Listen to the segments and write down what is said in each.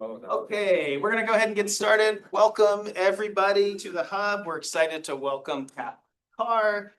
Okay, we're gonna go ahead and get started. Welcome everybody to the Hub. We're excited to welcome Catherine Carr.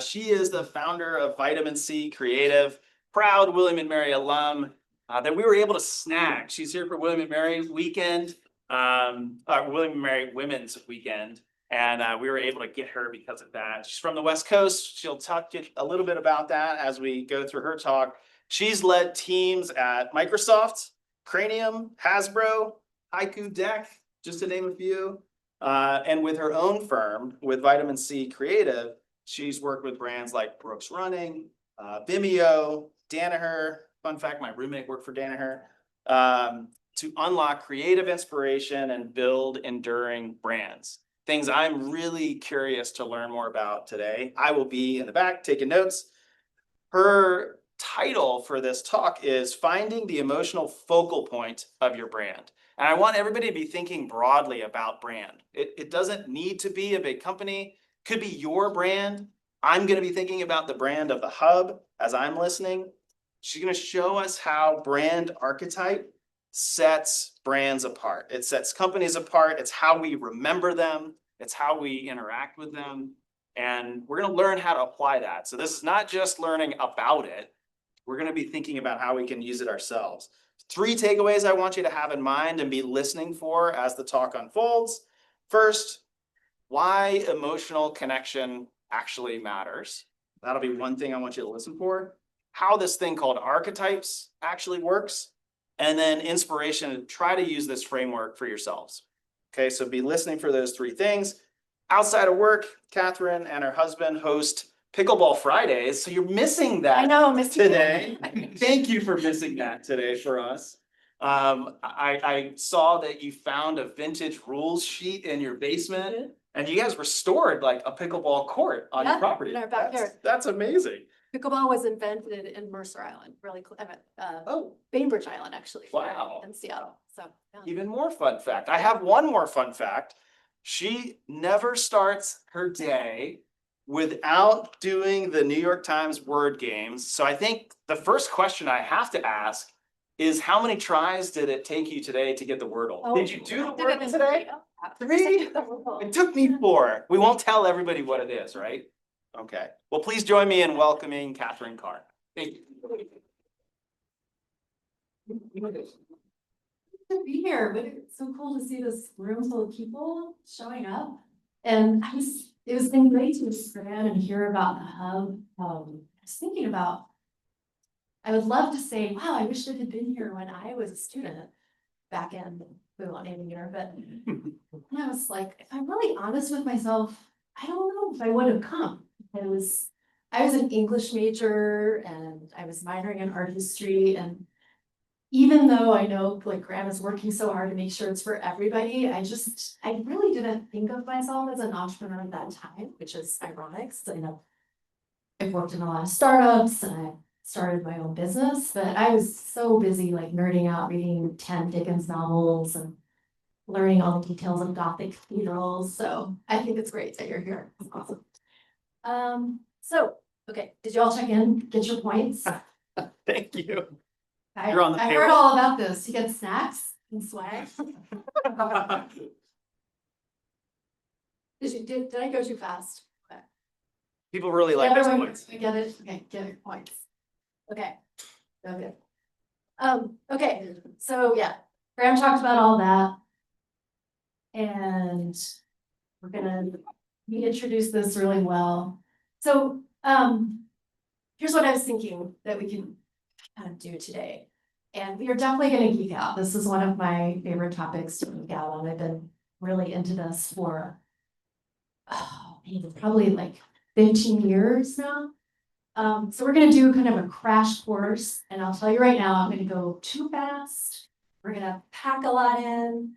She is the founder of Vitamin C Creative, proud William and Mary alum that we were able to snag. She's here for William and Mary weekend, William and Mary Women's Weekend, and we were able to get her because of that. She's from the West Coast. She'll talk a little bit about that as we go through her talk. She's led teams at Microsoft, Cranium, Hasbro, Haiku Deck, just to name a few. And with her own firm, with Vitamin C Creative, she's worked with brands like Brooks Running, Vimeo, Danaher. Fun fact, my roommate worked for Danaher. To unlock creative inspiration and build enduring brands. Things I'm really curious to learn more about today. I will be in the back taking notes. Her title for this talk is Finding the Emotional Focal Point of Your Brand. And I want everybody to be thinking broadly about brand. It doesn't need to be a big company, could be your brand. I'm going to be thinking about the brand of the Hub as I'm listening. She's going to show us how brand archetype sets brands apart. It sets companies apart. It's how we remember them. It's how we interact with them. And we're going to learn how to apply that. So this is not just learning about it. We're going to be thinking about how we can use it ourselves. 3 takeaways I want you to have in mind and be listening for as the talk unfolds. First, why emotional connection actually matters. That'll be one thing I want you to listen for. How this thing called archetypes actually works. And then inspiration to try to use this framework for yourselves. Okay, so be listening for those 3 things. Outside of work, Catherine and her husband host Pickleball Fridays. So you're missing that. I know, I'm missing today. Thank you for missing that today for us. I saw that you found a vintage rules sheet in your basement, and you guys restored like a pickleball court on your property. In our backyard. That's amazing. Pickleball was invented in Mercer Island, really, Bainbridge Island, actually. Wow. In Seattle, so. Yeah. Even more fun fact. I have one more fun fact. She never starts her day without doing the New York Times word games. So I think the first question I have to ask is how many tries did it take you today to get the Wordle? Oh, did you do the Wordle today? 3? It took me 4. We won't tell everybody what it is, right? Okay. Well, please join me in welcoming Catherine Carr. Thank you. To be here, but it's so cool to see this room full of people showing up. And it was been great to expand and hear about the Hub. I was thinking about, I would love to say, wow, I wish I had been here when I was a student back in, we won't name a year, but and I was like, if I'm really honest with myself, I don't know if I would have come. I was an English major and I was minoring in art history, and even though I know like Graham is working so hard to make sure it's for everybody, I really didn't think of myself as an entrepreneur at that time, which is ironic. So, I've worked in a lot of startups and I started my own business, but I was so busy like nerding out, reading 10 Dickens novels and learning all the details of Gothic cathedrals. So I think it's great that you're here. It's awesome. So, okay, did you all check in, get your points? Thank you. You're on the I heard all about this. You get snacks and swag. Did I go too fast? Okay. People really like those points. Get it? Okay, get your points. Okay. Okay. Okay, so yeah, Graham talked about all that. And we're gonna reintroduce this really well. So here's what I was thinking that we can kind of do today. And we are definitely going to geek out. This is one of my favorite topics to geek out on. I've been really into this for probably like 15 years now. So we're going to do kind of a crash course, and I'll tell you right now, I'm going to go too fast. We're going to pack a lot in.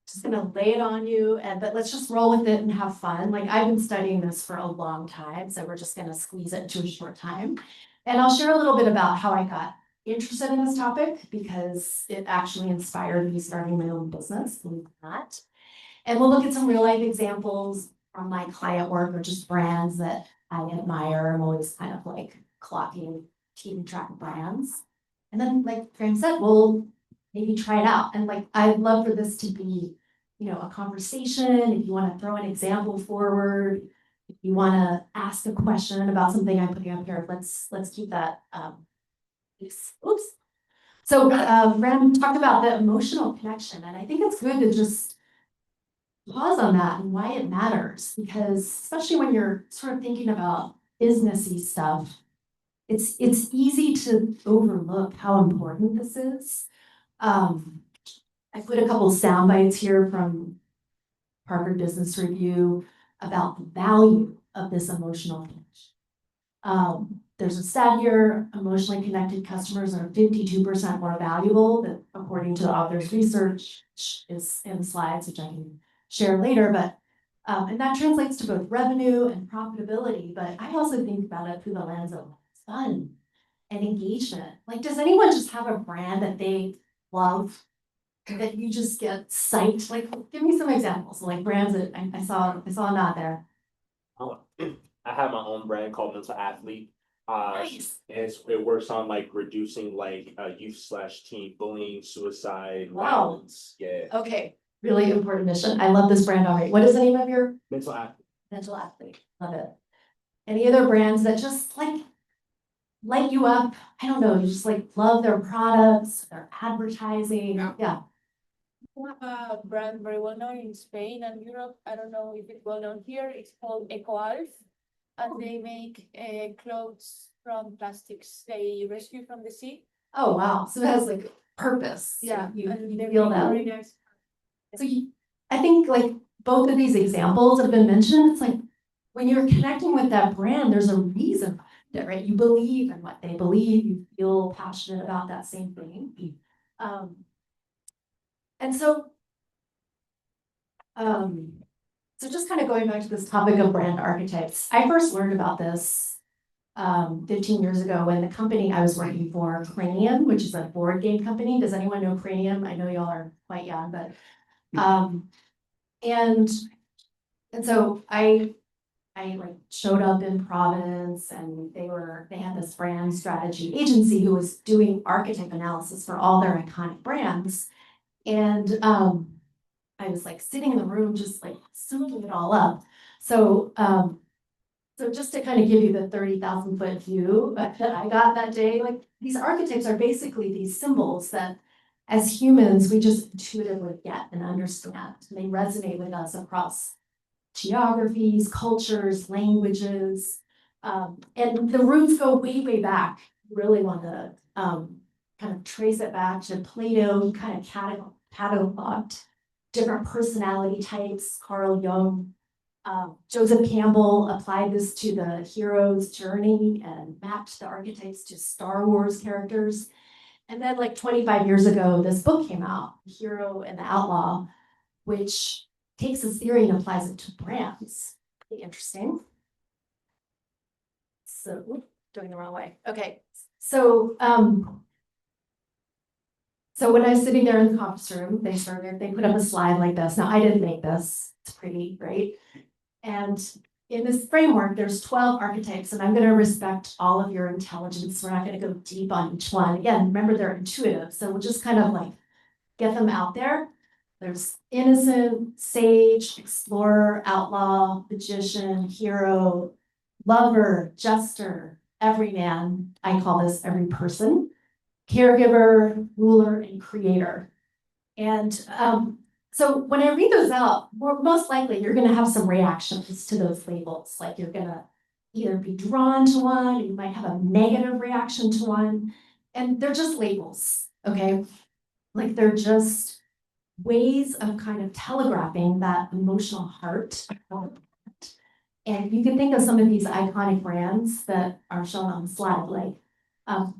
Just going to lay it on you, but let's just roll with it and have fun. Like, I've been studying this for a long time, so we're just going to squeeze it into a short time. And I'll share a little bit about how I got interested in this topic, because it actually inspired me starting my own business, believe it or not. And we'll look at some real life examples from my client work, or just brands that I admire. I'm always kind of like keeping track of brands. And then, like Graham said, we'll maybe try it out. And like, I'd love for this to be, a conversation. If you want to throw an example forward, if you want to ask a question about something I'm putting up here, let's keep that. Oops. So Brandon talked about the emotional connection, and I think it's good to just pause on that and why it matters, because especially when you're sort of thinking about businessy stuff, it's easy to overlook how important this is. I put a couple sound bites here from Harvard Business Review about the value of this emotional connection. There's a stat here, emotionally connected customers are 52% more valuable, that according to the author's research, which is in the slides, which I can share later, but and that translates to both revenue and profitability, but I also think about it through the lens of fun and engagement. Like, does anyone just have a brand that they love, that you just get psyched? Like, give me some examples, like brands that I saw a nod there. Oh, I have my own brand called Mental Athlete. Nice. It works on like reducing like youth/teen bullying, suicide, Wow. violence. Yeah, Okay, really important mission. I love this brand already. What is the name of your Mental Athlete. Mental Athlete? Love it. Any other brands that just like light you up? I don't know, you just like love their products, their advertising. Yeah. A brand very well known in Spain and Europe. I don't know if it's well known here. It's called EcoAlf, and they make clothes from plastics they rescue from the sea. Oh, wow. So it has like purpose. So Yeah, you and they feel make that. very nice. So I think like both of these examples have been mentioned. It's like when you're connecting with that brand, there's a reason behind it, right? You believe in what they believe, you feel passionate about that same thing. And so just kind of going back to this topic of brand archetypes, I first learned about this 15 years ago when the company I was working for, Cranium, which is a board game company. Does anyone know Cranium? I know y'all are quite young, but and so I like showed up in Providence, and they had this brand strategy agency who was doing archetype analysis for all their iconic brands. And I was like sitting in the room, just like soaking it all up. So just to kind of give you the 30,000 foot view that I got that day, like these archetypes are basically these symbols that as humans, we just intuitively get and understand. They resonate with us across geographies, cultures, languages, and the roots go way, way back. Really want to kind of trace it back to Plato, who kind of cataloged different personality types. Carl Jung, Joseph Campbell applied this to the hero's journey and mapped the archetypes to Star Wars characters. And then like 25 years ago, this book came out, The Hero and the Outlaw, which takes this theory and applies it to brands. Pretty interesting. So, doing the wrong way. Okay, so when I was sitting there in the conference room, they put up a slide like this. Now I didn't make this. It's pretty, right? And in this framework, there's 12 archetypes, and I'm going to respect all of your intelligence. We're not going to go deep on each one. Again, remember they're intuitive, so we'll just kind of like get them out there. There's innocent, sage, explorer, outlaw, magician, hero, lover, jester, everyman. I call this every person, caregiver, ruler, and creator. And so when I read those out, most likely you're going to have some reactions to those labels. Like you're going to either be drawn to one, or you might have a negative reaction to one. And they're just labels, okay? Like they're just ways of kind of telegraphing that emotional heart. And you can think of some of these iconic brands that are shown on the slide, like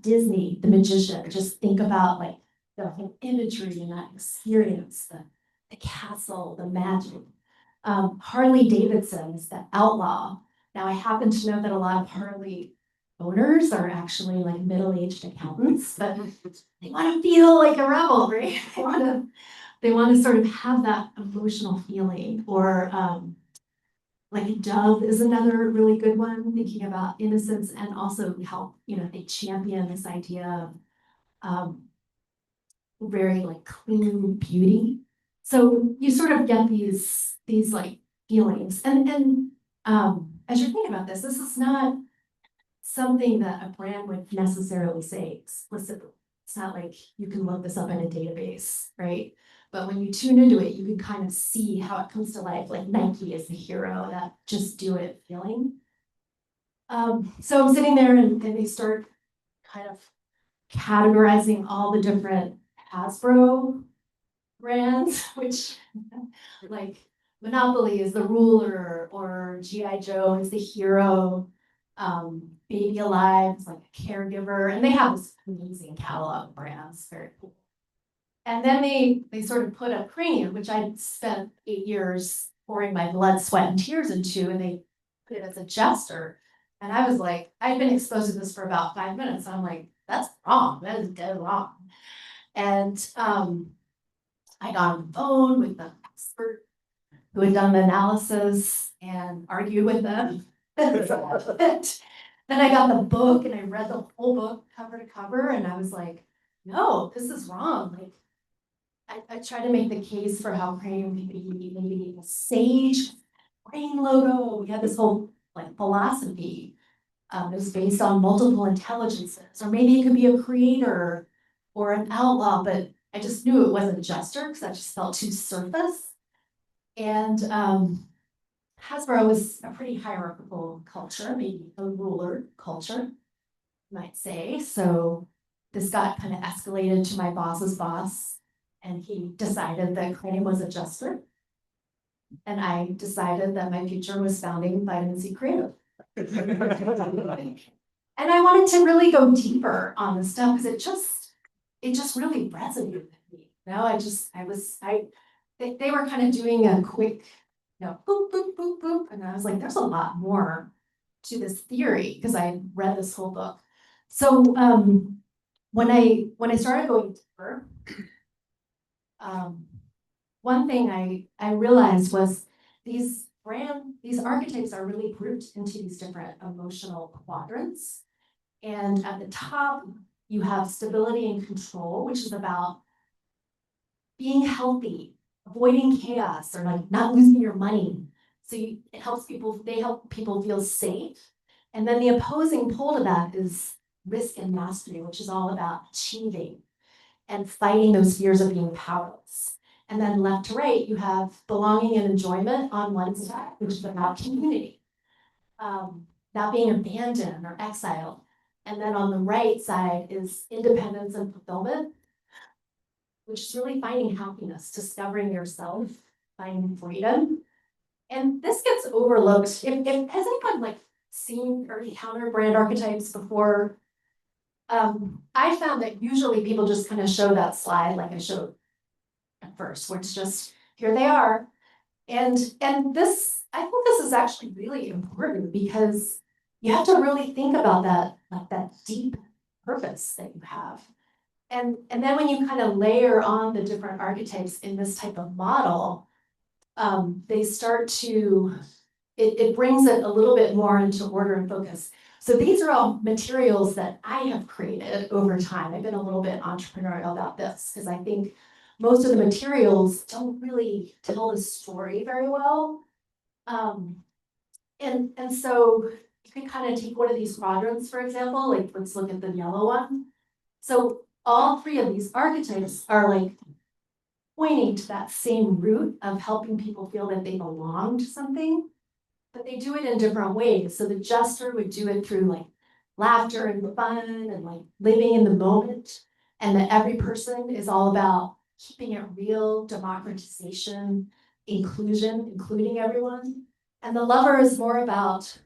Disney, the magician. Just think about like the whole imagery and that experience, the castle, the magic. Harley Davidson is the outlaw. Now I happen to know that a lot of Harley owners are actually like middle-aged accountants, but they want to feel like a rebel, right? They want to sort of have that emotional feeling. Or like Dove is another really good one, thinking about innocence and also how, they champion this idea of very like clean beauty. So you sort of get these like feelings. As you're thinking about this is not something that a brand would necessarily say explicitly. It's not like you can look this up in a database, right? But when you tune into it, you can kind of see how it comes to life, like Nike is the hero, that just do it feeling. So I'm sitting there and they start kind of categorizing all the different Hasbro brands, which like Monopoly is the ruler, or G.I. Joe is the hero. Baby Alive is like a caregiver, and they have this amazing catalog of brands, very cool. And then they sort of put a cranium, which I spent 8 years pouring my blood, sweat, and tears into, and they put it as a gesture. And I was like, I'd been exposed to this for about 5 minutes. And I'm like, that's wrong. That is dead wrong. And I got on the phone with the expert who had done the analysis and argued with them. Then I got the book and I read the whole book cover to cover, and I was like, no, this is wrong. Like I tried to make the case for how cranium could be maybe a sage brain logo. We had this whole like philosophy. It was based on multiple intelligences, or maybe it could be a creator or an outlaw, but I just knew it wasn't a jester because that just felt too surface. And Hasbro was a pretty hierarchical culture, maybe a ruler culture, you might say. So this got kind of escalated to my boss's boss, and he decided that cranium was a jester. And I decided that my future was founding Vitamin C Creative. And I wanted to really go deeper on this stuff because it just really resonated with me. You know, they were kind of doing a quick, boop, boop, boop, boop. And I was like, there's a lot more to this theory because I read this whole book. So when I started going deeper, one thing I realized was these archetypes are really grouped into these different emotional quadrants. And at the top, you have stability and control, which is about being healthy, avoiding chaos, or like not losing your money. So they help people feel safe. And then the opposing pole to that is risk and mastery, which is all about achieving and fighting those fears of being powerless. And then left to right, you have belonging and enjoyment on one side, which is about community, not being abandoned or exiled. And then on the right side is independence and fulfillment, which is really finding happiness, discovering yourself, finding freedom. And this gets overlooked. Has anyone like seen or encountered brand archetypes before? I found that usually people just kind of show that slide like I showed at first, where it's just, here they are. And this, I think this is actually really important because you have to really think about that, like that deep purpose that you have. And then when you kind of layer on the different archetypes in this type of model, they start to, it brings it a little bit more into order and focus. So these are all materials that I have created over time. I've been a little bit entrepreneurial about this because I think most of the materials don't really tell the story very well. And so you can kind of take one of these quadrants, for example, like let's look at the yellow one. So all three of these archetypes are like pointing to that same root of helping people feel that they belong to something, but they do it in different ways. So the jester would do it through like laughter and fun and like living in the moment. And that every person is all about keeping it real, democratization, inclusion, including everyone. And the lover is more about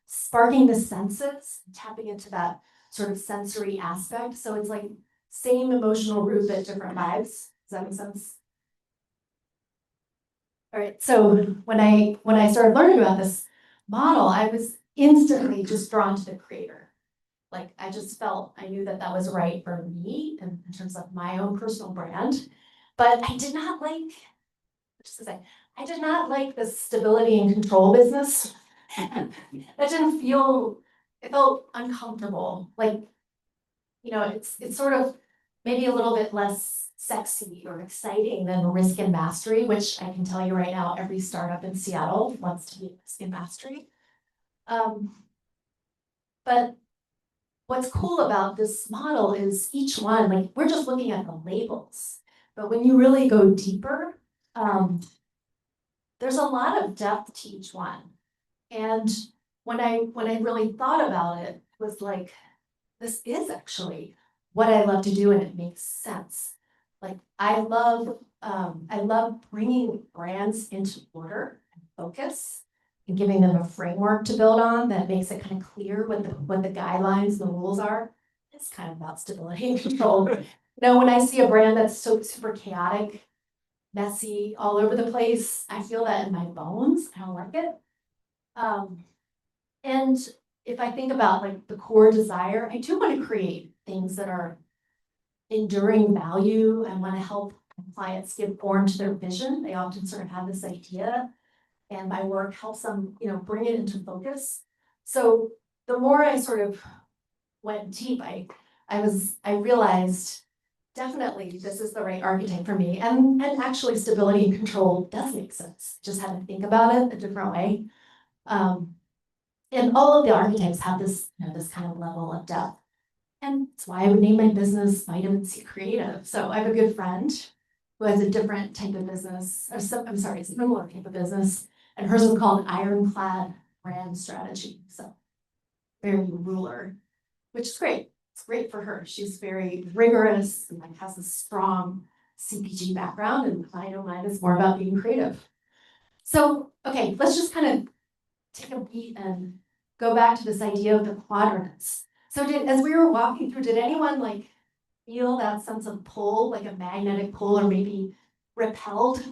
sparking the senses, tapping into that sort of sensory aspect. So it's like same emotional root, but different vibes. Does that make sense? All right, so when I started learning about this model, I was instantly just drawn to the creator. Like I just felt, I knew that was right for me in terms of my own personal brand, but I did not like, I did not like the stability and control business. That didn't feel, it felt uncomfortable. Like, it's sort of, maybe a little bit less sexy or exciting than risk and mastery, which I can tell you right now, every startup in Seattle wants to be risk and mastery. But what's cool about this model is each one, like we're just looking at the labels, but when you really go deeper, there's a lot of depth to each one. And when I really thought about it, was like, this is actually what I love to do, and it makes sense. Like I love bringing brands into order and focus and giving them a framework to build on that makes it kind of clear what the guidelines, the rules are. It's kind of about stability and control. You know, when I see a brand that's so super chaotic, messy, all over the place, I feel that in my bones. I don't like it. And if I think about like the core desire, I do want to create things that are enduring value. I want to help clients give form to their vision. They often sort of have this idea, and my work helps them, you know, bring it into focus. So the more I sort of went deep, I realized definitely this is the right archetype for me. And actually stability and control does make sense. Just had to think about it a different way. And all of the archetypes have this, you know, this kind of level of depth. And that's why I would name my business Vitamin C Creative. So I have a good friend who has a different type of business, or similar type of business, and hers is called Ironclad Brand Strategy. So very ruler, which is great. It's great for her. She's very rigorous and like has a strong CPG background, and I know mine is more about being creative. So, okay, let's just kind of take a beat and go back to this idea of the quadrants. So as we were walking through, did anyone like feel that sense of pull, like a magnetic pull, or maybe repelled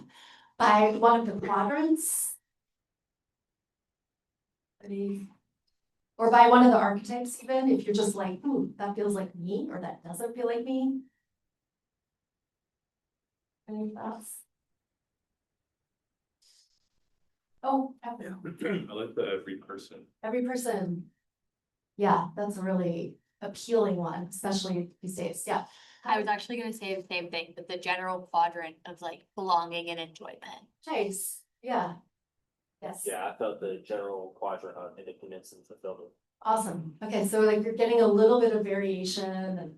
by one of the quadrants? Or by one of the archetypes even, if you're just like, ooh, that feels like me, or that doesn't feel like me? Any thoughts? Oh, I like the every person. every person. Yeah, that's a really appealing one, especially these days. Yeah. I was actually gonna say the same thing, but the general quadrant of like belonging and enjoyment. Chase. Yeah. Yes. Yeah, I felt the general quadrant on independence and fulfillment. Awesome. Okay, so like you're getting a little bit of variation,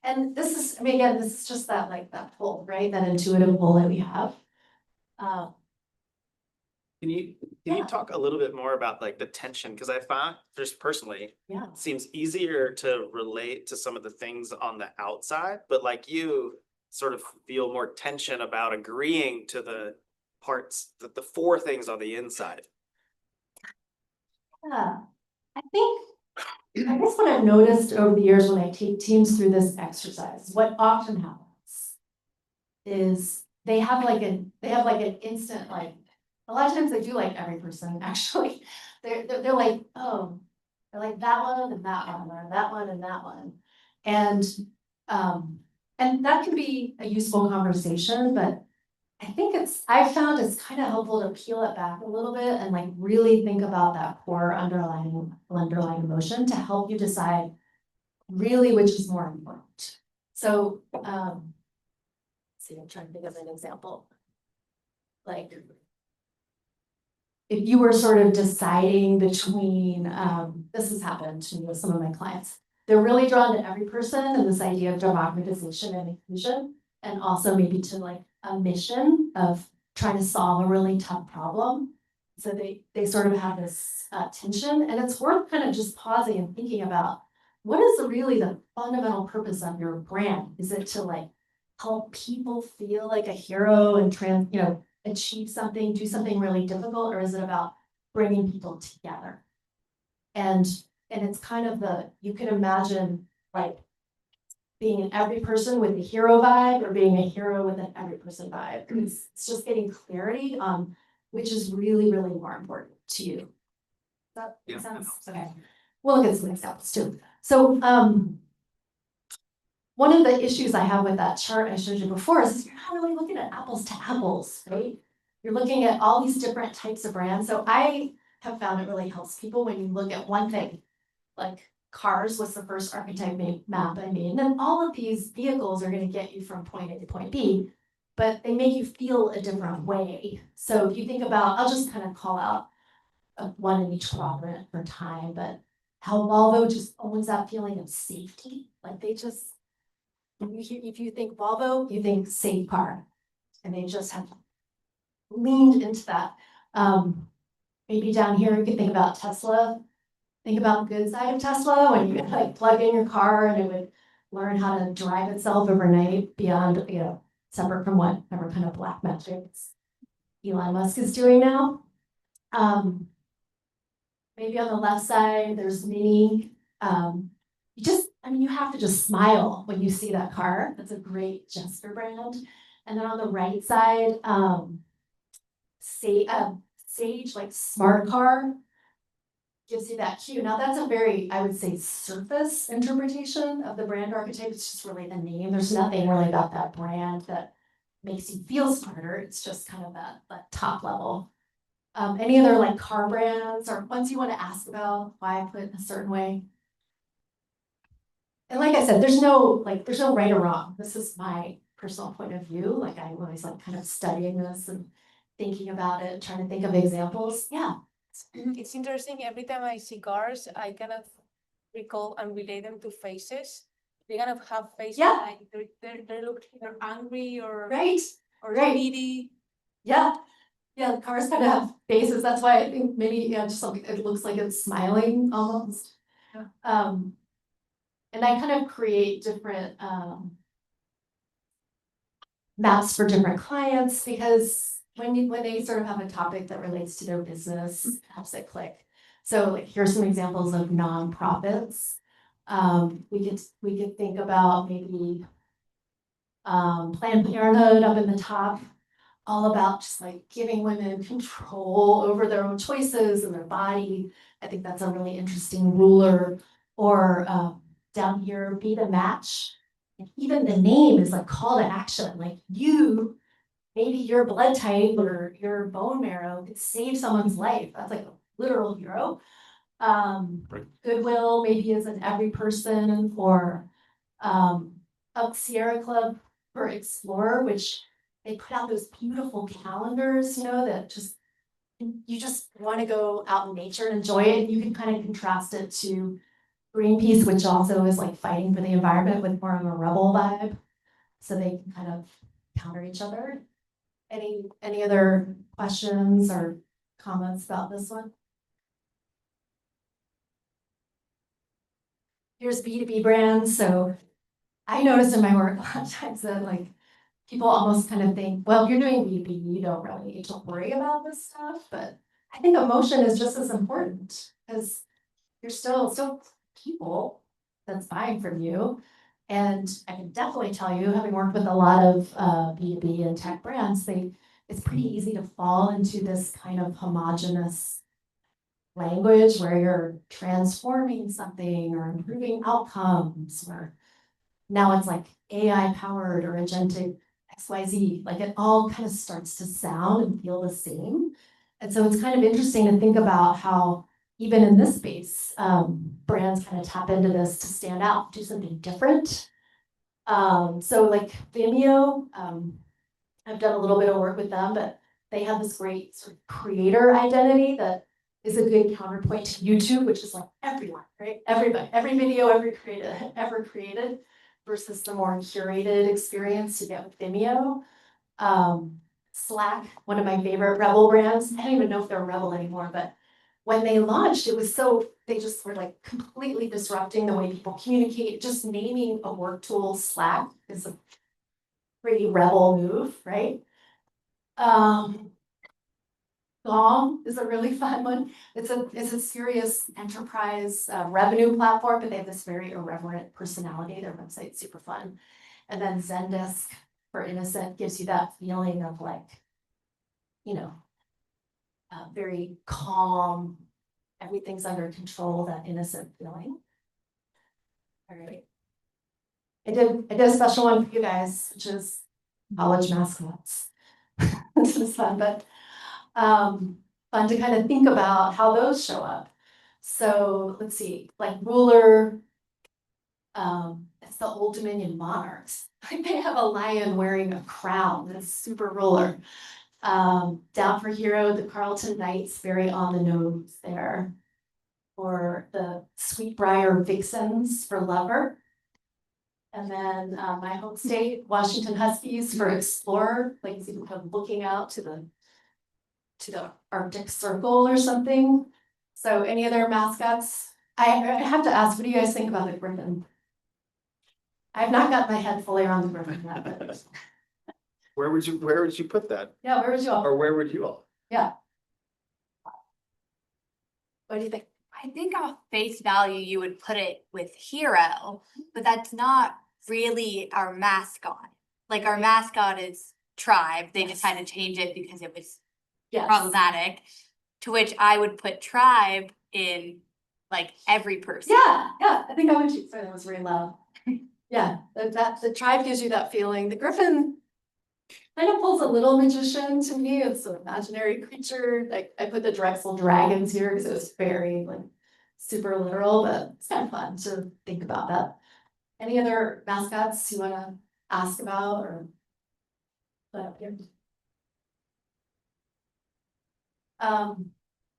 and this is, I mean, again, this is just that like that pull, right? That intuitive pull that we have. Can you Yeah. talk a little bit more about like the tension? Because I found just personally, Yeah. it seems easier to relate to some of the things on the outside, but like you sort of feel more tension about agreeing to the parts, the four things on the inside. Yeah. I guess what I've noticed over the years when I take teams through this exercise, what often happens is they have like an instant, like, a lot of times they do like every person, actually. They're like, oh, they're like that one and that one, or that one and that one. And that can be a useful conversation, but I think I've found it's kind of helpful to peel it back a little bit and like really think about that core underlying emotion to help you decide really which is more important. So, let's see, I'm trying to think of an example. Like, if you were sort of deciding between, this has happened to me with some of my clients. They're really drawn to every person and this idea of democratization and inclusion, and also maybe to like a mission of trying to solve a really tough problem. So they sort of have this tension, and it's worth kind of just pausing and thinking about what is really the fundamental purpose of your brand? Is it to like help people feel like a hero and achieve something, do something really difficult, or is it about bringing people together? And it's kind of you can imagine like being an every person with a hero vibe or being a hero with an every person vibe. It's just getting clarity on which is really, really more important to you. Does that make sense? Okay. We'll look at some examples too. So one of the issues I have with that chart I showed you before is you're not really looking at apples to apples, right? You're looking at all these different types of brands. So I have found it really helps people when you look at one thing, like cars was the first archetype map I made. And then all of these vehicles are gonna get you from point A to point B, but they make you feel a different way. So if you think about, I'll just kind of call out one in each quadrant for time, but how Volvo just owns that feeling of safety. Like they just, if you think Volvo, you think safe car. And they just have leaned into that. Maybe down here, you could think about Tesla. Think about the good side of Tesla when you like plug in your car and it would learn how to drive itself overnight beyond, separate from whatever kind of black magic Elon Musk is doing now. Maybe on the left side, there's Mini. You have to just smile when you see that car. That's a great gesture brand. And then on the right side, Sage, like smart car, gives you that cue. Now that's a very, I would say, surface interpretation of the brand archetype. It's just really the name. There's nothing really about that brand that makes you feel smarter. It's just kind of that top level. Any other like car brands or ones you want to ask about why I put it a certain way? And like I said, there's no right or wrong. This is my personal point of view. Like I'm always like kind of studying this and thinking about it, trying to think of examples. Yeah. It's interesting, every time I see cars, I kind of recall and relate them to faces. They kind of have faces Yeah. like they look either angry or Right. right. Needy. Yeah. Yeah, the cars kind of have faces. That's why I think maybe, just something, it looks like it's smiling almost. Yeah. And I kind of create different maps for different clients because when they sort of have a topic that relates to their business, it helps it click. So like here's some examples of nonprofits. We could think about maybe Planned Parenthood up in the top, all about just like giving women control over their own choices and their body. I think that's a really interesting ruler. Or down here, Be the Match. And even the name is like call to action. Like maybe your blood type or your bone marrow could save someone's life. That's like a literal hero. Goodwill maybe is an every person, or Up Sierra Club for Explorer, which they put out those beautiful calendars, that you just want to go out in nature and enjoy it. You can kind of contrast it to Greenpeace, which also is like fighting for the environment with more of a rebel vibe. So they can kind of counter each other. Any other questions or comments about this one? Here's B2B brands. So I noticed in my work a lot of times that like people almost kind of think, well, if you're doing B2B, you don't really need to worry about this stuff. But I think emotion is just as important because you're still people that's buying from you. And I can definitely tell you, having worked with a lot of B2B and tech brands, it's pretty easy to fall into this kind of homogenous language where you're transforming something or improving outcomes, or now it's like AI powered or agentic XYZ, like it all kind of starts to sound and feel the same. And so it's kind of interesting to think about how even in this space, brands kind of tap into this to stand out, do something different. So like Vimeo, I've done a little bit of work with them, but they have this great sort of creator identity that is a good counterpoint to YouTube, which is like everyone, right? Everybody, every video ever created versus the more curated experience you get with Vimeo. Slack, one of my favorite Rebel brands. I don't even know if they're Rebel anymore, but when they launched, they just were like completely disrupting the way people communicate. Just naming a work tool Slack is a pretty Rebel move, right? Gong is a really fun one. It's a serious enterprise revenue platform, but they have this very irreverent personality. Their website's super fun. And then Zendesk for Innocent gives you that feeling of like, very calm, everything's under control, that innocent feeling. All right. I did a special one for you guys, which is college mascots. This is fun, but fun to kind of think about how those show up. So let's see, like ruler. It's the Old Dominion monarchs. Like they have a lion wearing a crown that's super ruler. Down for hero, the Carlton Knights, very on the nose there. Or the Sweetbriar Vixens for lover. And then my home state, Washington Huskies for explorer, like you kind of looking out to the Arctic Circle or something. So any other mascots? I have to ask, what do you guys think about the griffin? I've not got my head fully around the griffin yet, but Where would you put that? yeah, where would you all? Or where would you all? Yeah. What do you think? I think off face value, you would put it with hero, but that's not really our mascot. Like our mascot is tribe. They just had to change it because it was Yes. problematic. To which I would put tribe in like every person. Yeah, I think I would choose. Sorry, that was very loud. Yeah, that the tribe gives you that feeling. The griffin kind of pulls a little magician to me. It's an imaginary creature. Like I put the Drexel dragons here because it was very like super literal, but it's kind of fun to think about that. Any other mascots you want to ask about or put up here?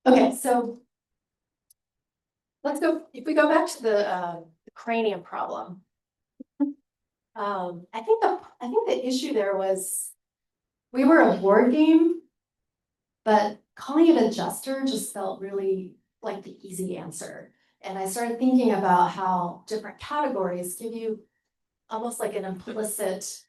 Okay, so let's go, if we go back to the cranium problem. I think the issue there was we were a board game, but calling it a jester just felt really like the easy answer. And I started thinking about how different categories give you almost like an implicit,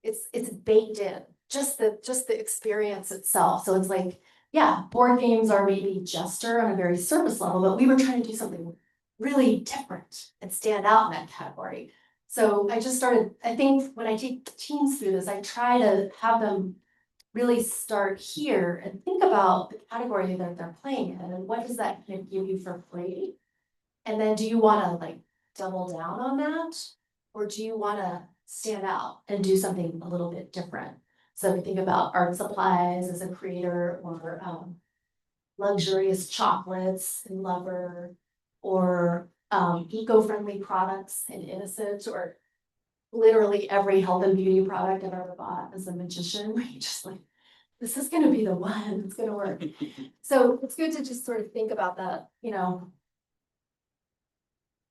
it's baked in, just the experience itself. So it's like, yeah, board games are maybe jester on a very surface level, but we were trying to do something really different and stand out in that category. So I just started, I think when I take teams through this, I try to have them really start here and think about the category that they're playing in and what does that kind of give you for free? And then do you want to like double down on that? Or do you want to stand out and do something a little bit different? So we think about art supplies as a creator or luxurious chocolates and lover or eco-friendly products and innocent or literally every health and beauty product I've ever bought as a magician, where you just like, this is gonna be the one that's gonna work. So it's good to just sort of think about that, you know.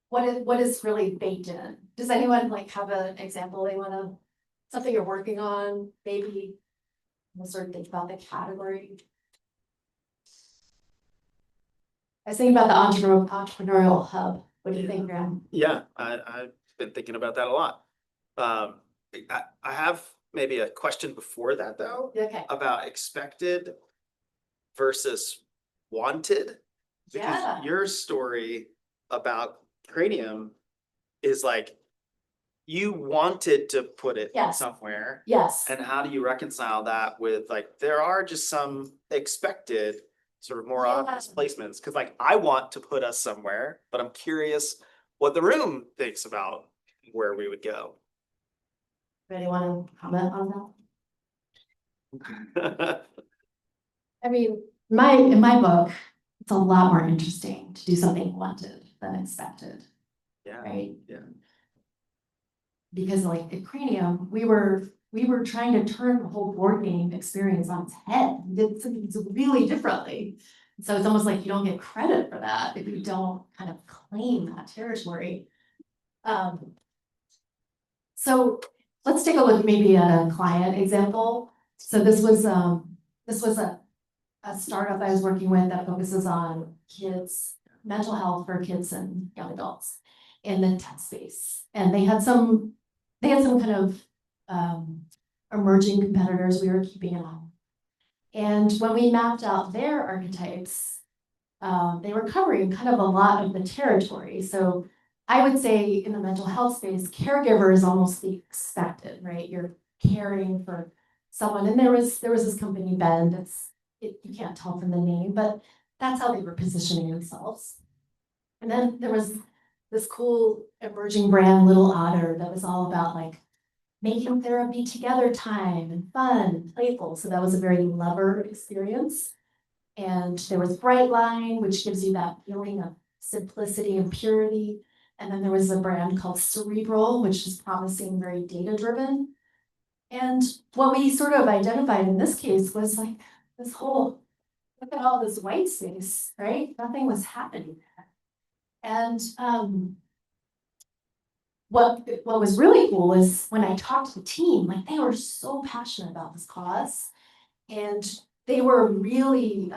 What is really baked in? Does anyone like have an example they wanna, something you're working on, maybe we'll sort of think about the category? I was thinking about the entrepreneurial hub. What do you think, Graham? Yeah, I've been thinking about that a lot. I have maybe a question before that though, Okay, about expected versus wanted. Yeah. Because your story about cranium is like, you wanted to put it Yes. somewhere. yes, And how do you reconcile that with like, there are just some expected sort of more Yeah. obvious placements? Cause like, I want to put us somewhere, but I'm curious what the room thinks about where we would go. anybody wanna comment on that? I mean, in my book, it's a lot more interesting to do something wanted than expected, Yeah, right? yeah. Because like at Cranium, we were trying to turn the whole board game experience on its head. We did something really differently. So it's almost like you don't get credit for that if you don't kind of claim that territory. So let's take a look maybe at a client example. So this was a startup I was working with that focuses on kids, mental health for kids and young adults in the tech space. And they had some kind of emerging competitors we were keeping an eye on. And when we mapped out their archetypes, they were covering kind of a lot of the territory. So I would say in the mental health space, caregiver is almost the expected, right? You're caring for someone. And there was this company, Bend, you can't tell from the name, but that's how they were positioning themselves. And then there was this cool emerging brand, Little Otter, that was all about like making therapy together time and fun and playful. So that was a very lover experience. And there was Brightline, which gives you that feeling of simplicity and purity. And then there was a brand called Cerebral, which is promising, very data-driven. And what we sort of identified in this case was like this whole, look at all this white space, right? Nothing was happening there. And what was really cool is when I talked to the team, like they were so passionate about this cause. And they were really,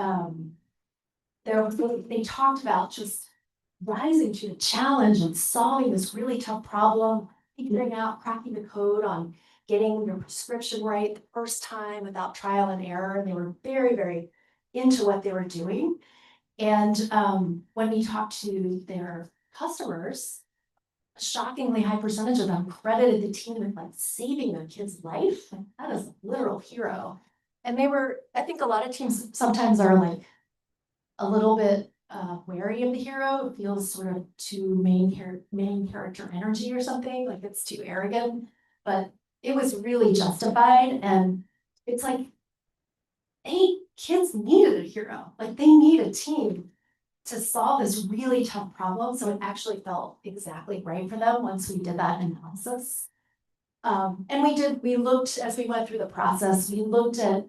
they talked about just rising to the challenge and solving this really tough problem, figuring out, cracking the code on getting your prescription right the first time without trial and error. And they were very, very into what they were doing. And when we talked to their customers, a shockingly high percentage of them credited the team with like saving their kid's life. Like, that is a literal hero. And they were, I think a lot of teams sometimes are like a little bit wary of the hero. It feels sort of too main character energy or something, like it's too arrogant. But it was really justified, and it's like, hey, kids needed a hero. Like they need a team to solve this really tough problem. So it actually felt exactly right for them once we did that analysis. And we looked, as we went through the process, we looked at,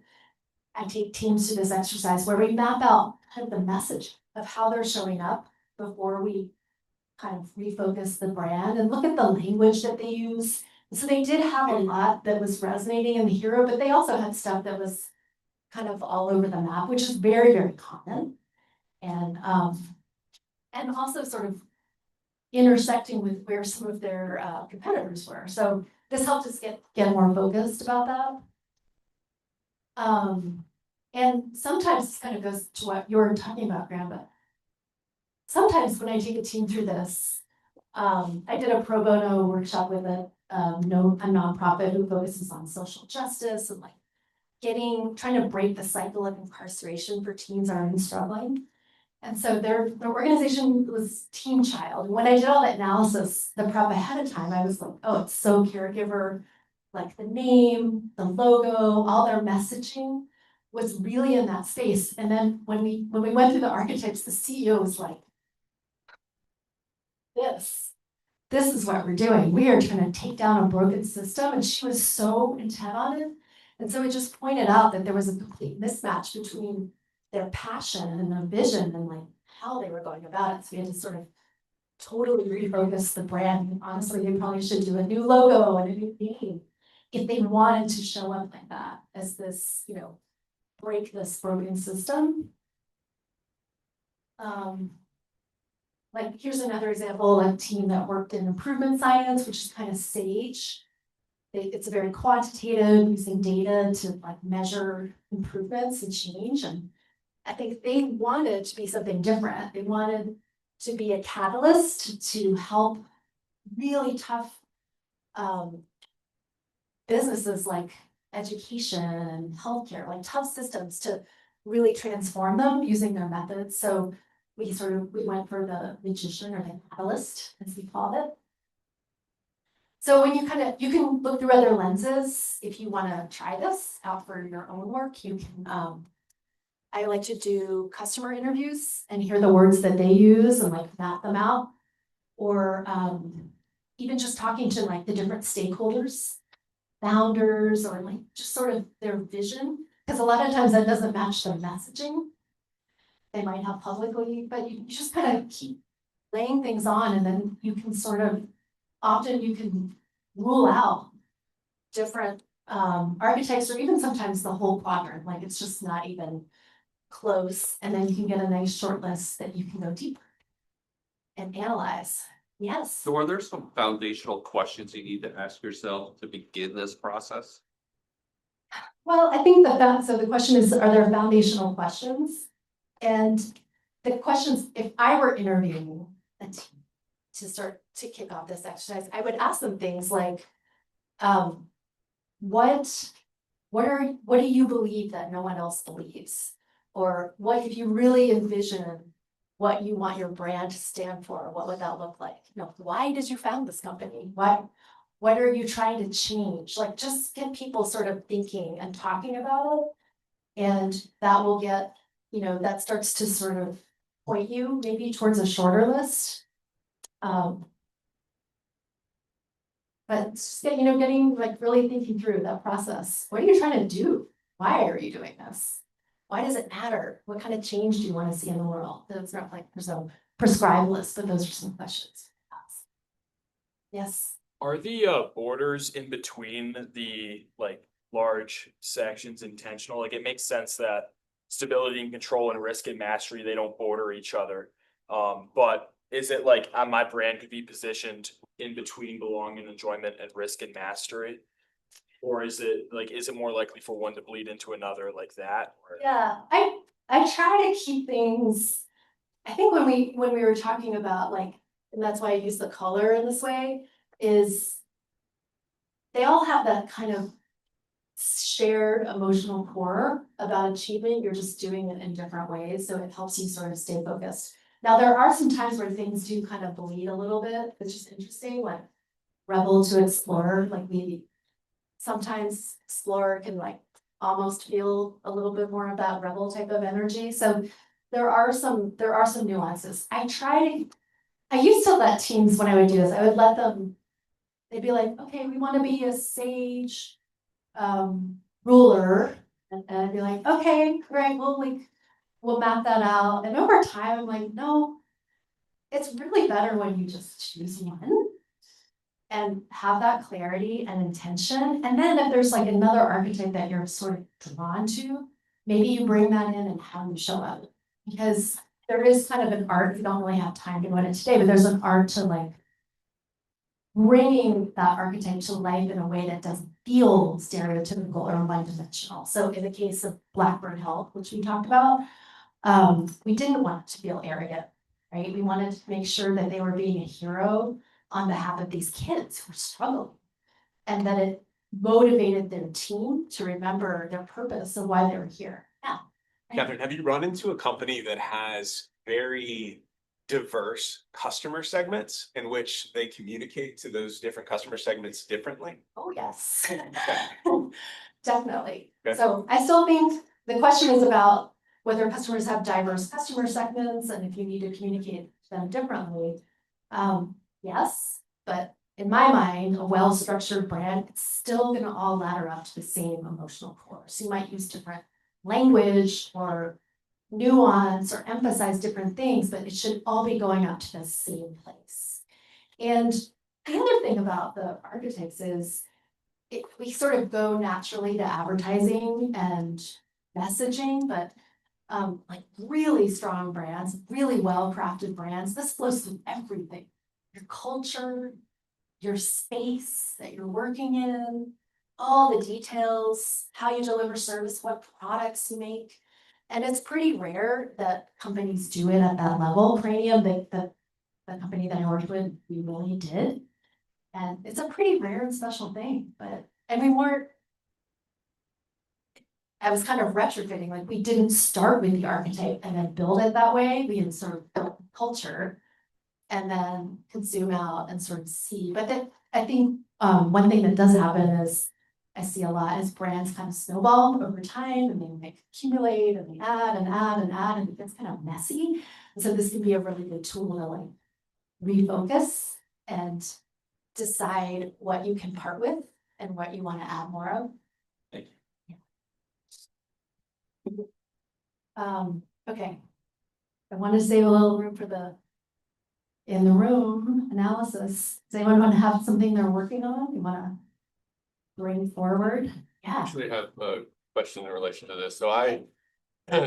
I take teams through this exercise where we map out kind of the message of how they're showing up before we kind of refocus the brand and look at the language that they use. So they did have a lot that was resonating in the hero, but they also had stuff that was kind of all over the map, which is very, very common. And also sort of intersecting with where some of their competitors were. So this helped us get more focused about that. And sometimes this kind of goes to what you were talking about, Graham, but sometimes when I take a team through this, I did a pro bono workshop with a nonprofit who focuses on social justice and like trying to break the cycle of incarceration for teens already struggling. And so their organization was Teen Child. And when I did all that analysis, the prep ahead of time, I was like, oh, it's so caregiver, like the name, the logo, all their messaging was really in that space. And then when we went through the archetypes, the CEO was like, this is what we're doing. We are trying to take down a broken system. And she was so intent on it. And so it just pointed out that there was a complete mismatch between their passion and their vision and like how they were going about it. So we had to sort of totally refocus the brand. Honestly, they probably should do a new logo and a new name if they wanted to show up like that as this, break this broken system. Like here's another example, a team that worked in improvement science, which is kind of SAGE. It's a very quantitative, using data to like measure improvements and change. And I think they wanted to be something different. They wanted to be a catalyst to help really tough businesses like education and healthcare, like tough systems, to really transform them using their methods. So we went for the magician or the catalyst, as we called it. So when you can look through other lenses if you want to try this out for your own work. You can. I like to do customer interviews and hear the words that they use and like map them out, or even just talking to like the different stakeholders, founders, or like just sort of their vision, because a lot of times that doesn't match the messaging they might have publicly, but you just kind of keep laying things on, and then you can often you can rule out different archetypes, or even sometimes the whole quadrant, like it's just not even close, and then you can get a nice short list that you can go deeper and analyze. Yes. So are there some foundational questions you need to ask yourself to begin this process? Well, I think so the question is, are there foundational questions? And the questions, if I were interviewing a team to start to kick off this exercise, I would ask them things like, what do you believe that no one else believes? Or what, if you really envision what you want your brand to stand for, what would that look like? Why did you found this company? What are you trying to change? Like, just get people sort of thinking and talking about it. And that will get, that starts to sort of point you maybe towards a shorter list. But just getting like really thinking through that process. What are you trying to do? Why are you doing this? Why does it matter? What kind of change do you want to see in the world? It's not like there's a prescribed list, but those are some questions. Yes. Are the borders in between the like large sections intentional? Like it makes sense that stability and control and risk and mastery, they don't border each other. But is it like my brand could be positioned in between belonging, enjoyment, and risk and mastery? Or is it more likely for one to bleed into another like that? Or- Yeah, I try to keep things. I think when we were talking about like, and that's why I use the color in this way, is they all have that kind of shared emotional core about achievement. You're just doing it in different ways, so it helps you sort of stay focused. Now, there are some times where things do kind of bleed a little bit, which is interesting, like rebel to explorer, like we sometimes explorer can like almost feel a little bit more of that rebel type of energy. So there are some nuances. I used to let teams, when I would do this, I would let them, they'd be like, okay, we want to be a sage ruler. And I'd be like, okay, great, we'll map that out. And over time, I'm like, no, it's really better when you just choose one and have that clarity and intention. And then if there's like another archetype that you're sort of drawn to, maybe you bring that in and how you show up. Because there is kind of an art, we don't really have time to go into today, but there's an art to like bringing that archetype to life in a way that doesn't feel stereotypical or one-dimensional. So in the case of Blackbird Health, which we talked about, we didn't want it to feel arrogant, right? We wanted to make sure that they were being a hero on behalf of these kids who were struggling, and that it motivated their team to remember their purpose and why they were here. Yeah. Catherine, have you run into a company that has very diverse customer segments in which they communicate to those different customer segments differently? Oh, yes. Definitely. Okay. So I still think the question is about whether customers have diverse customer segments and if you need to communicate them differently. Yes, but in my mind, a well-structured brand, it's still gonna all ladder up to the same emotional core. So you might use different language or nuance or emphasize different things, but it should all be going up to the same place. And the other thing about the archetypes is we sort of go naturally to advertising and messaging, but like really strong brands, really well-crafted brands, this flows through everything. Your culture, your space that you're working in, all the details, how you deliver service, what products you make. And it's pretty rare that companies do it at that level. Cranium, the company that I worked with, we really did. And it's a pretty rare and special thing, and we weren't, I was kind of retrofitting, like we didn't start with the archetype and then build it that way. We had sort of built culture and then could zoom out and sort of see. But then I think one thing that does happen is I see a lot as brands kind of snowball over time and they like accumulate and they add and add and add and it gets kind of messy. And so this can be a really good tool to like refocus and decide what you can part with and what you want to add more of. Thank you. Okay. I want to save a little room for the in the room analysis. Does anyone want to have something they're working on? You want to bring forward? Yeah. Actually have a question in relation to this. So I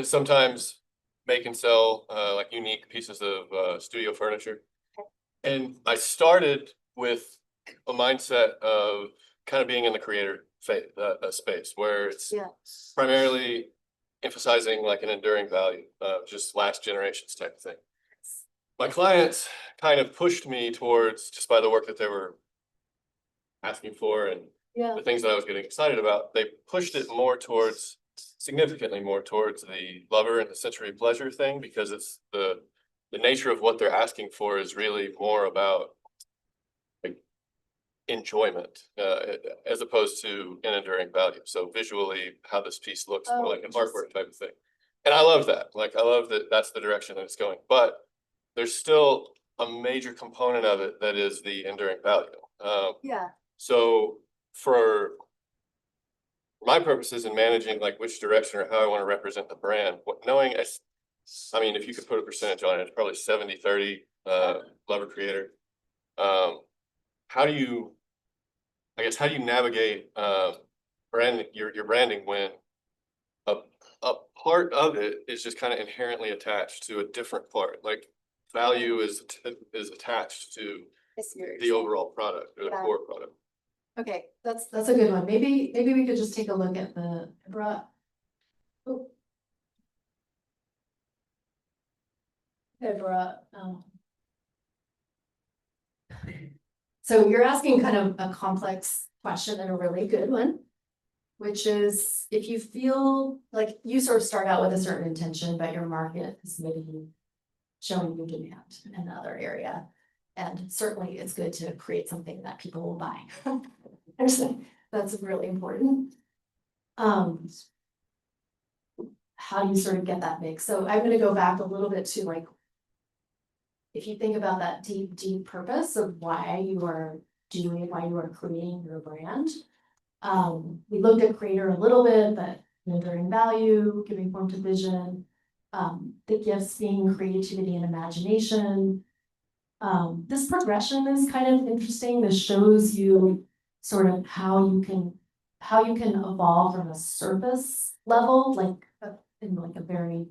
sometimes make and sell like unique pieces of studio furniture. And I started with a mindset of kind of being in the creator space where it's primarily emphasizing like an enduring value, just last generations type of thing. My clients kind of pushed me towards, just by the work that they were asking for and the things that I was getting excited about, they pushed it more towards, significantly more towards the lover and the sensory pleasure thing, because it's the nature of what they're asking for is really more about like enjoyment as opposed to an enduring value. So visually, how this piece looks, more like an artwork type of thing. And I love that, like, I love that that's the direction that it's going, but there's still a major component of it that is the enduring value. Yeah. So for my purposes in managing like which direction or how I want to represent the brand, knowing I mean, if you could put a percentage on it, it's probably 70-30 lover creator. How do you, I guess, how do you navigate branding your branding when a part of it is just kind of inherently attached to a different part, like value is attached to the overall product or the Yeah. core product. Okay, that's a good one. Maybe we could just take a look at I brought. Oh. So you're asking kind of a complex question and a really good one, which is if you feel like you sort of start out with a certain intention, but your market is maybe showing you demand in another area. And certainly it's good to create something that people will buy. That's really important. How do you sort of get that mix? So I'm gonna go back a little bit to like, if you think about that deep purpose of why you are creating your brand. We looked at creator a little bit, but enduring value, giving form to vision, the gifts being creativity and imagination. This progression is kind of interesting. This shows you sort of how you can evolve from a surface level, like in like a very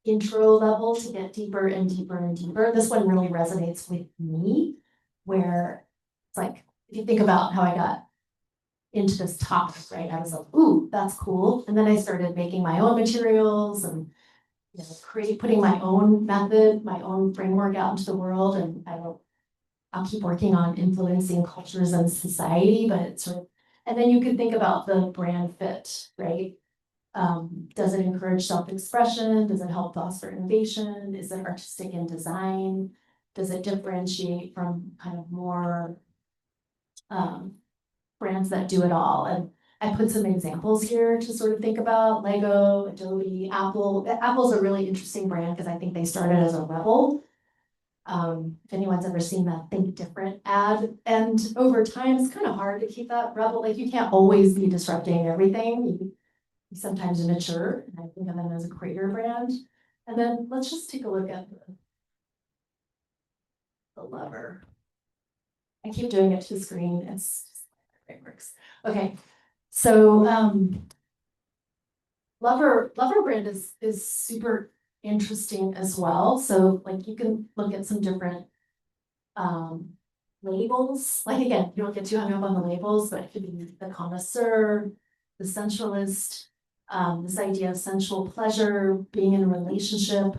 intro level to get deeper and deeper and deeper. This one really resonates with me, where it's like, if you think about how I got into this topic, right? I was like, ooh, that's cool. And then I started making my own materials and putting my own method, my own framework out into the world. And I'll keep working on influencing cultures and society, but it's sort of, and then you could think about the brand fit, right? Does it encourage self-expression? Does it help foster innovation? Is it artistic in design? Does it differentiate from kind of more brands that do it all? And I put some examples here to sort of think about: Lego, Adobe, Apple. Apple's a really interesting brand because I think they started as a rebel. If anyone's ever seen that Think Different ad, and over time it's kind of hard to keep that rebel. Like, you can't always be disrupting everything. You sometimes mature, and I think of them as a creator brand. And then let's just take a look at the Lover. I keep doing it to the screen. It's just the way it works. Okay, so Lover brand is super interesting as well. So like, you can look at some different labels. Like, again, you don't get too hung up on the labels, but it could be the connoisseur, the sensualist, this idea of sensual pleasure, being in a relationship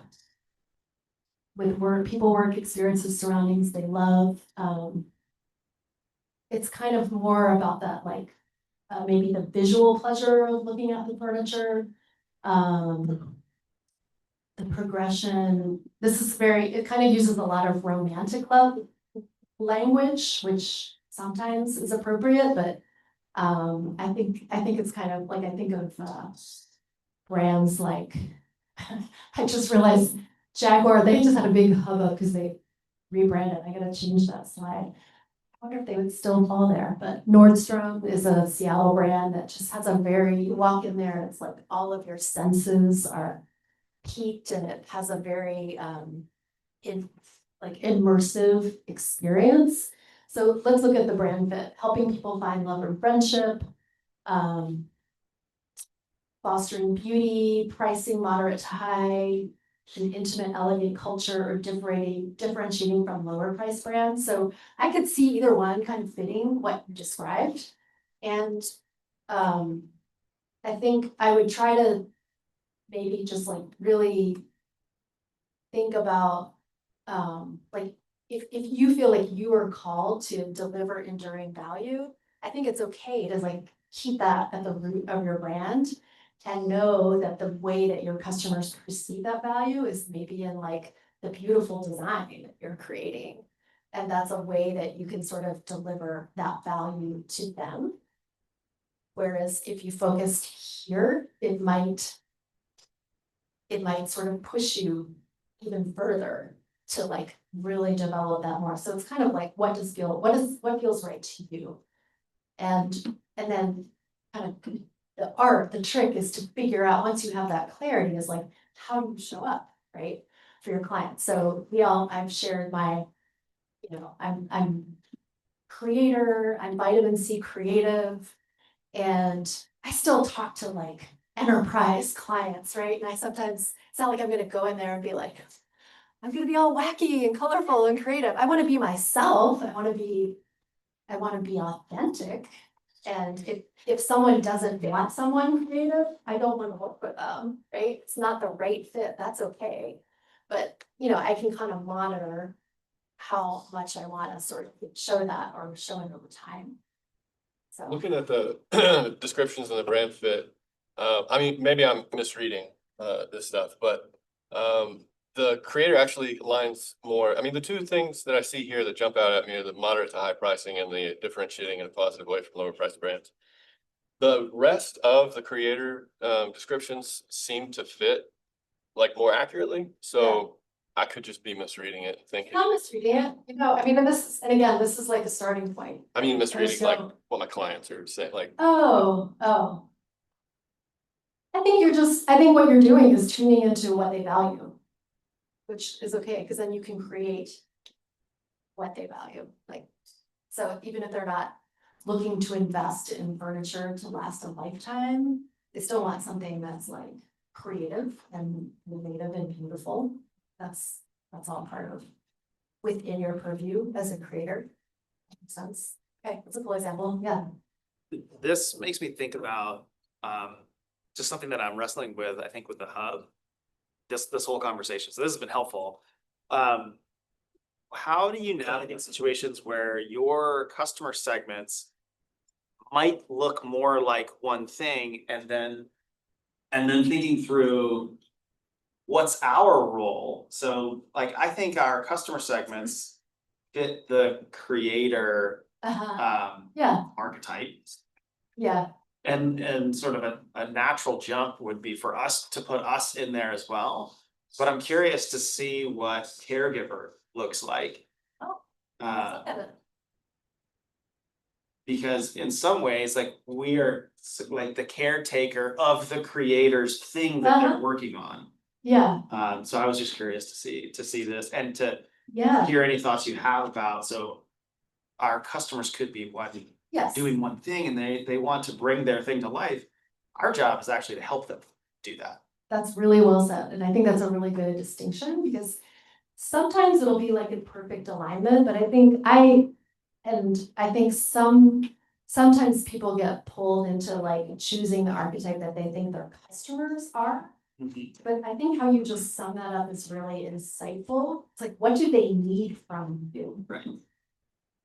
with work experiences, surroundings they love. It's kind of more about that, like maybe the visual pleasure of looking at the furniture. The progression, it kind of uses a lot of romantic love language, which sometimes is appropriate, but I think it's kind of like, I think of brands like, I just realized Jaguar, they just had a big hubbub because they rebranded. I gotta change that slide. I wonder if they would still fall there, but Nordstrom is a Seattle brand that just has you walk in there, it's like all of your senses are peaked, and it has a very immersive experience. So let's look at the brand fit: helping people find love and friendship, fostering beauty, pricing moderate to high, an intimate, elegant culture, or differentiating from lower price brands. So I could see either one kind of fitting what you described. And I think I would try to maybe just like really think about like, if you feel like you are called to deliver enduring value, I think it's okay to like keep that at the root of your brand, and know that the way that your customers perceive that value is maybe in like the beautiful design that you're creating. And that's a way that you can sort of deliver that value to them. Whereas if you focused here, it might it might sort of push you even further to like really develop that more. So it's kind of like, what feels right to you? And then kind of the trick is to figure out, once you have that clarity, is like, how do you show up, right? For your clients. So I've shared my, I'm creator, I'm vitamin C creative, and I still talk to like enterprise clients, right? And I sometimes, it's not like I'm gonna go in there and be like, I'm gonna be all wacky and colorful and creative. I wanna be myself. I wanna be authentic. And if someone doesn't want someone creative, I don't wanna work with them, right? It's not the right fit, that's okay. But, I can kind of monitor how much I wanna sort of show that or show it over time. So, Looking at the descriptions and the brand fit, I mean, maybe I'm misreading this stuff, but the creator actually aligns more. I mean, the two things that I see here that jump out at me are the moderate to high pricing and the differentiating in a positive way from lower priced brands. The rest of the creator descriptions seem to fit like more accurately, so I could just be misreading it, thinking. not misreading it, I mean, and this is like a starting point. I mean, misreading like So- what my clients are saying, like. Oh. I think what you're doing is tuning into what they value, which is okay, because then you can create what they value, like, so even if they're not looking to invest in furniture to last a lifetime, they still want something that's like creative and innovative and beautiful. That's all part of within your purview as a creator. Makes sense. Okay, that's a cool example. Yeah. This makes me think about just something that I'm wrestling with, I think, with the hub. This whole conversation. So this has been helpful. How do you navigate situations where your customer segments might look more like one thing, and then thinking through what's our role? So like, I think our customer segments fit the creator Yeah. archetypes. Yeah. And sort of a natural jump would be for us to put us in there as well. But I'm curious to see what caregiver looks like. Because in some ways, like, we are like the caretaker of the creator's thing that they're working on. Yeah. So I was just curious to see this and to Yeah. hear any thoughts you have about, so our customers could be Yes. doing one thing, and they want to bring their thing to life. Our job is actually to help them do that. That's really well said. And I think that's a really good distinction, because sometimes it'll be like in perfect alignment, but I think sometimes people get pulled into like choosing the archetype that they think their customers are. But I think how you just sum that up is really insightful. It's like, what do they need from you? Right.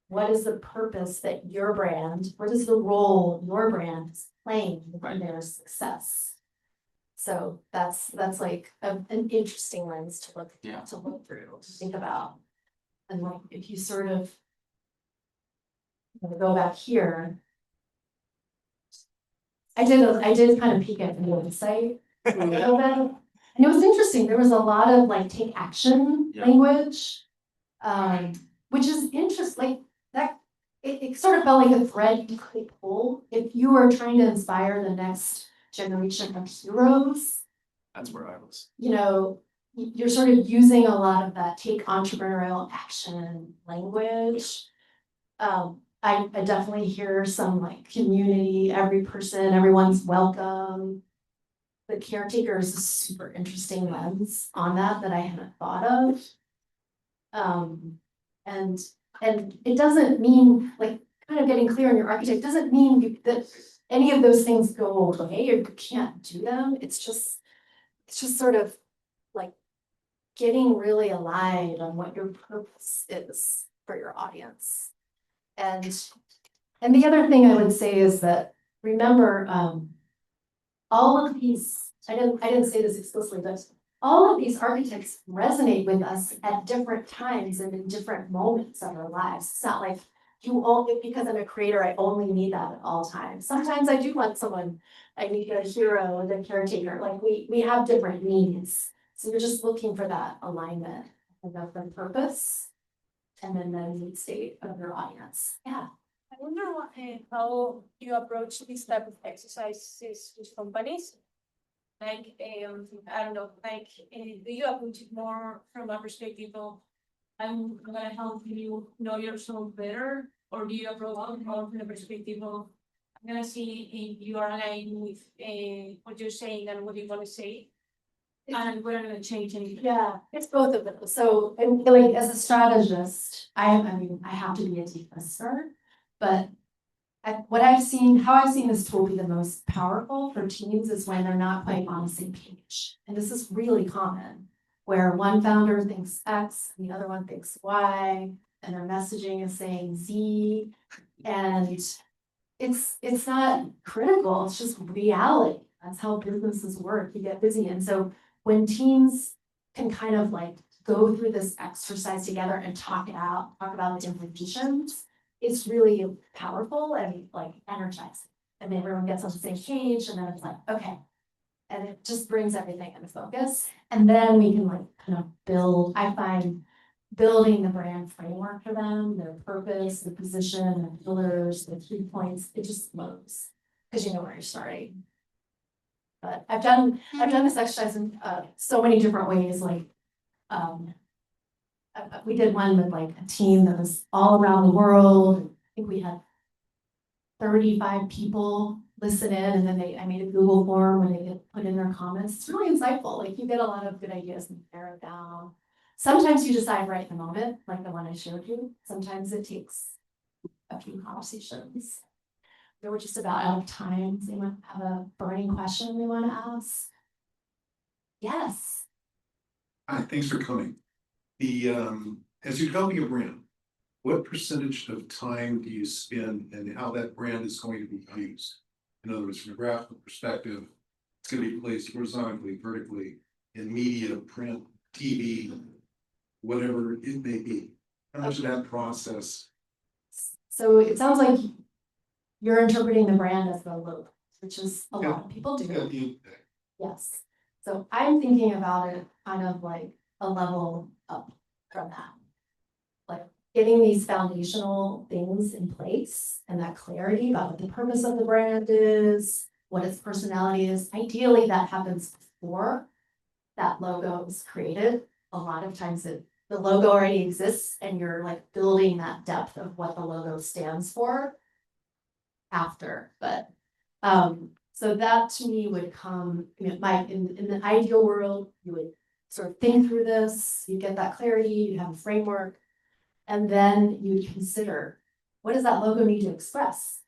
What is the purpose that your brand, what is the role your brand is playing in their success? So that's like an interesting lens to look through, to think about. And like, if you sort of go back here, I did kind of peek at the website a little bit, and it was interesting. There was a lot of like take action language, which is interesting. Like that, it sort of felt like a thread you could pull if you were trying to inspire the next generation of heroes. That's where I was. You're sort of using a lot of that take entrepreneurial action language. I definitely hear some like community, everyone's welcome. The caretaker is a super interesting lens on that I hadn't thought of. And it doesn't mean, like, kind of getting clear on your archetype doesn't mean that any of those things go away or you can't do them. It's just sort of like getting really aligned on what your purpose is for your audience. And the other thing I would say is that, remember, all of these, I didn't say this explicitly, but all of these archetypes resonate with us at different times and in different moments of our lives. It's not like you only, because I'm a creator, I only need that at all times. Sometimes I do want someone, I need a hero and a caretaker, like we have different needs. So you're just looking for that alignment of the purpose and then the need state of your audience. Yeah. I wonder how you approach this type of exercises with companies. Like, I don't know, like, do you approach it more from a perspective of, I'm gonna help you know yourself better? Or do you approach it more from the perspective of, I'm gonna see if you are aligned with what you're saying and what you want to say? And we're gonna change anything. Yeah, it's both of them. So, and like, as a strategist, I mean, I have to be a deep listener, but what I've seen, how I've seen this tool be the most powerful for teams is when they're not quite on the same page. And this is really common, where one founder thinks X, and the other one thinks Y, and their messaging is saying Z. And it's not critical, it's just reality. That's how businesses work. You get busy. And so when teams can kind of like go through this exercise together and talk about the implications, it's really powerful and like energizing. And everyone gets on the same page, and then it's like, okay. And it just brings everything into focus. And then we can like kind of build, I find building the brand framework for them, their purpose, the position, the pillars, the key points, it just flows. Because you know where you're starting. But I've done this exercise in so many different ways, like we did one with like a team that was all around the world. I think we had 35 people listen in, and then I made a Google form where they could put in their comments. It's really insightful. Like you get a lot of good ideas and narrow it down. Sometimes you decide right in the moment, like the one I showed you. Sometimes it takes a few conversations. We were just about out of time. Does anyone have a burning question they want to ask? Yes. Hi, thanks for coming. As you're developing a brand, what percentage of time do you spend and how that brand is going to be used? In other words, from a graphical perspective, it's going to be placed horizontally, vertically, in media, print, TV, whatever it may be. How much of that process? So it sounds like you're interpreting the brand as the logo, which is a lot of people do. Yes. So I'm thinking about it kind of like a level up from that. Like getting these foundational things in place and that clarity about what the purpose of the brand is, what its personality is. Ideally, that happens before that logo is created. A lot of times the logo already exists and you're like building that depth of what the logo stands for after. But so that to me would come, in the ideal world, you would sort of think through this, you get that clarity, you have a framework, and then you consider, what does that logo need to express?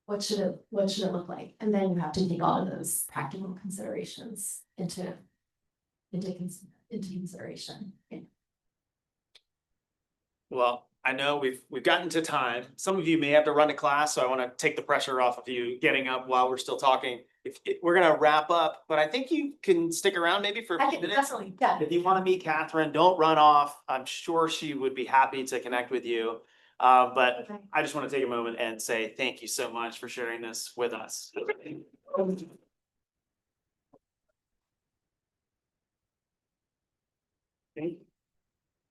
What should it look like? And then you have to take all of those practical considerations into consideration. Well, I know we've gotten to time. Some of you may have to run to class, so I want to take the pressure off of you getting up while we're still talking. We're gonna wrap up, but I think you can stick around maybe for a I few can minutes. definitely, yeah. If you want to meet Catherine, don't run off. I'm sure she would be happy to connect with you. But Okay. I just want to take a moment and say thank you so much for sharing this with us.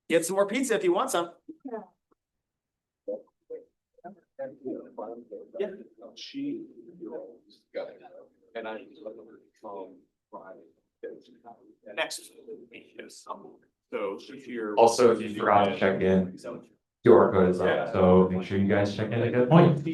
Get some more pizza if you want some. Yeah. She got it. And I Next. So if you're. Also, if you forgot to check in, QR code is up, so make sure you guys check in at that point.